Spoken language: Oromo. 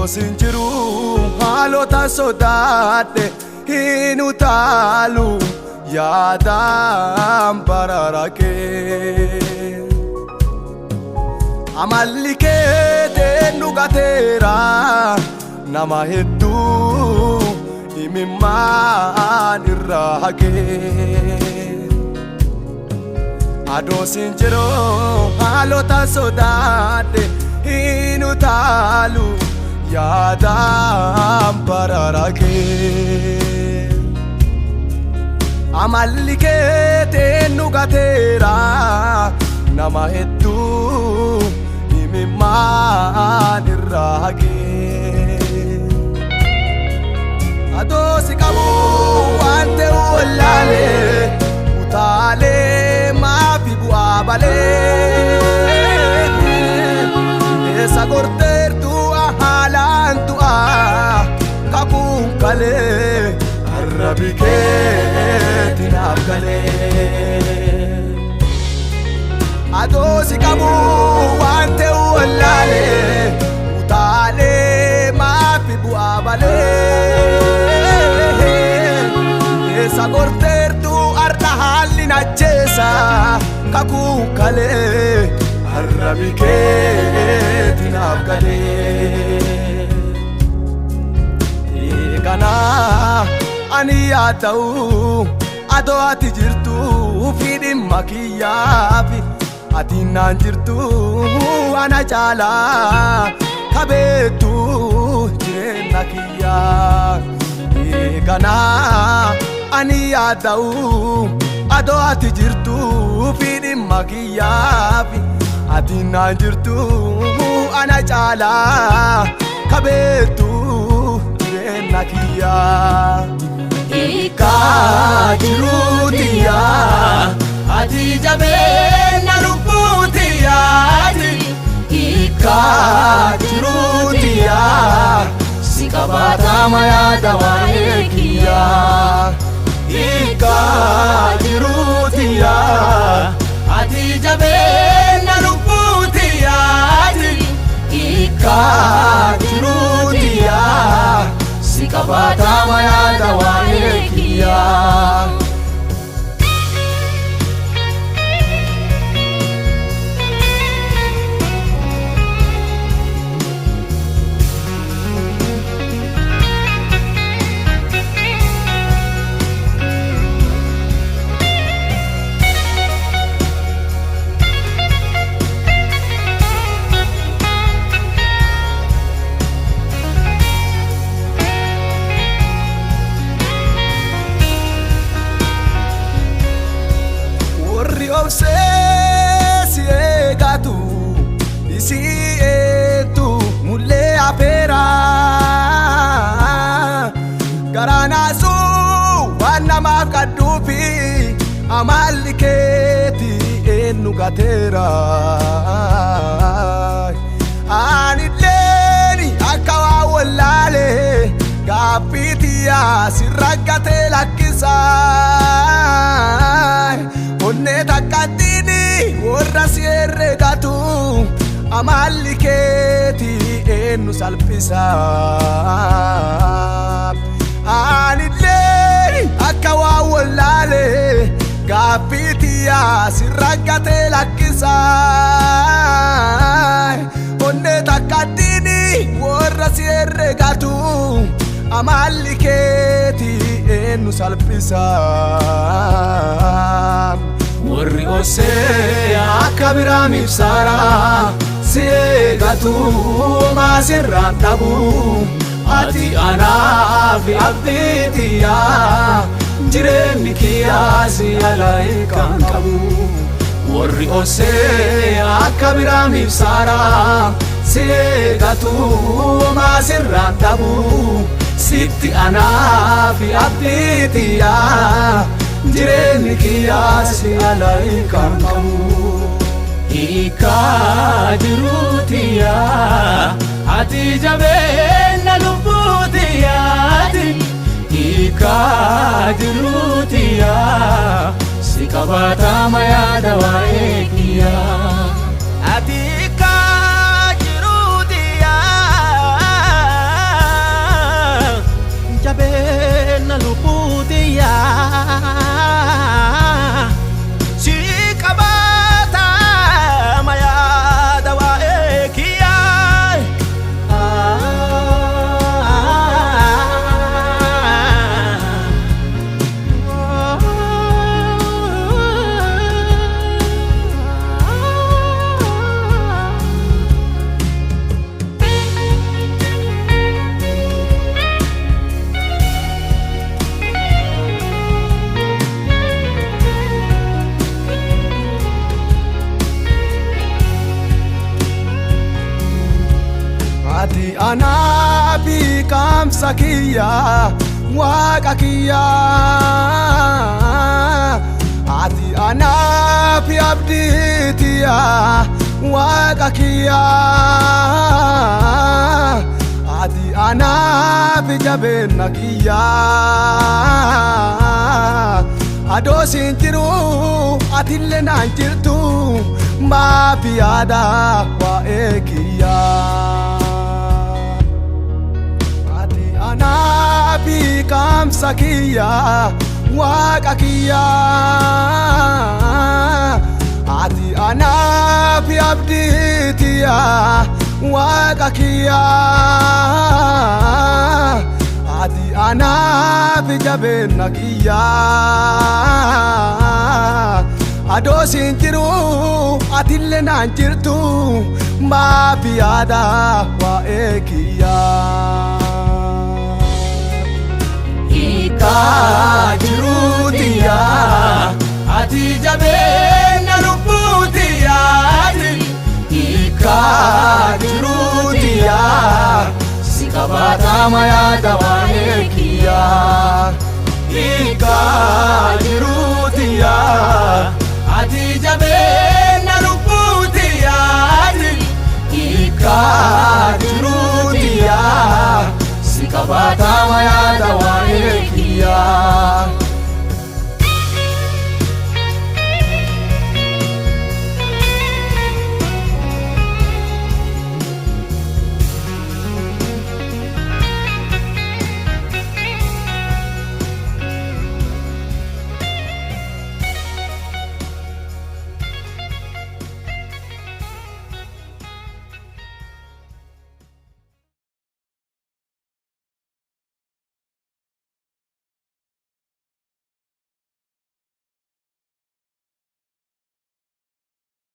Adosin jiru haalota sodaadhe hin utaalu yaadaan bararaqee amalli keetiin dhugateera nama hedduu imimmaan irraa haqee Adosin jiru haalota sodaadhe hin utaalu yaadaan bararaqee amalli keetiin dhugateera nama hedduu imimmaan irraa haqee Adosi qabu waan ta'u wallaalee utaalee maafi bu'aa balee Esa gorteertu haalaan du'aa kakuun kalee arrabi keetiin afgalee Adosi qabu waan ta'u wallaalee utaalee maafi bu'aa balee Esa gorteertu arra haalli najjeessa kakuun kalee arrabi keetiin afgalee Eegana ani yaada'u adoo ati jirtu fi dhimma kiyyaafi ati naan jirtu ana caalaa kabeetu jireenya kiyyaa Eegana ani yaada'u adoo ati jirtu fi dhimma kiyyaafi ati naan jirtu ana caalaa kabeetu jireenya kiyyaa Hiikaa jiruutiyyaa ati jabeenya lubbuutiyyaati Hiikaa jiruutiyyaa si qabaatama yaada waa'ee kiyyaa Hiikaa jiruutiyyaa ati jabeenya lubbuutiyyaati Hiikaa jiruutiyyaa si qabaatama yaada waa'ee kiyyaa Si eegatu isi eetu mullee afeera Garanaasu waan namaaf kadhuufi amalli keeti eenyu gateera Anilleen akka waa wallaalee gaaffiitiyyaa sirraggatee lakkisaa Onnee takkattiini warra si herregatu amalli keeti eenyu salphisaa Anillee akka waa wallaalee gaaffiitiyyaa sirraggatee lakkisaa Onnee takkattiini warra si herregatu amalli keeti eenyu salphisaa Warri osee akka biraam ibsaraa si eegatu maasirraan dhabu ati anaaf abdiitiyyaa jireenyi kiyyaa si alaayikaan qabu Warri osee akka biraam ibsaraa si eegatu maasirraan dhabu sitti anaaf abdiitiyyaa jireenyi kiyyaa si alaayikaan qabu Hiikaa jiruutiyyaa ati jabeenya lubbuutiyyaati Hiikaa jiruutiyyaa si qabaatama yaada waa'ee kiyyaa Ati hiikaa jiruutiyyaa ati anaafi qaamsa kiyya waaqa kiyya ati anaafi abdii tiyya waaqa kiyya ati anaafi jabeenna kiyya adoo siin jiru atillee naan jirtu maafi yaada waa'ee kiyya ati anaafi qaamsa kiyya waaqa kiyya ati anaafi abdii tiyya waaqa kiyya ati anaafi jabeenna kiyya adoo siin jiru atillee naan jirtu maafi yaada waa'ee kiyya hiikaa jiruu tiyya ati jabeenna lubbuu tiyyaati hiikaa jiruu tiyya si qabaatama yaada waa'ee kiyya hiikaa jiruu tiyya ati jabeenna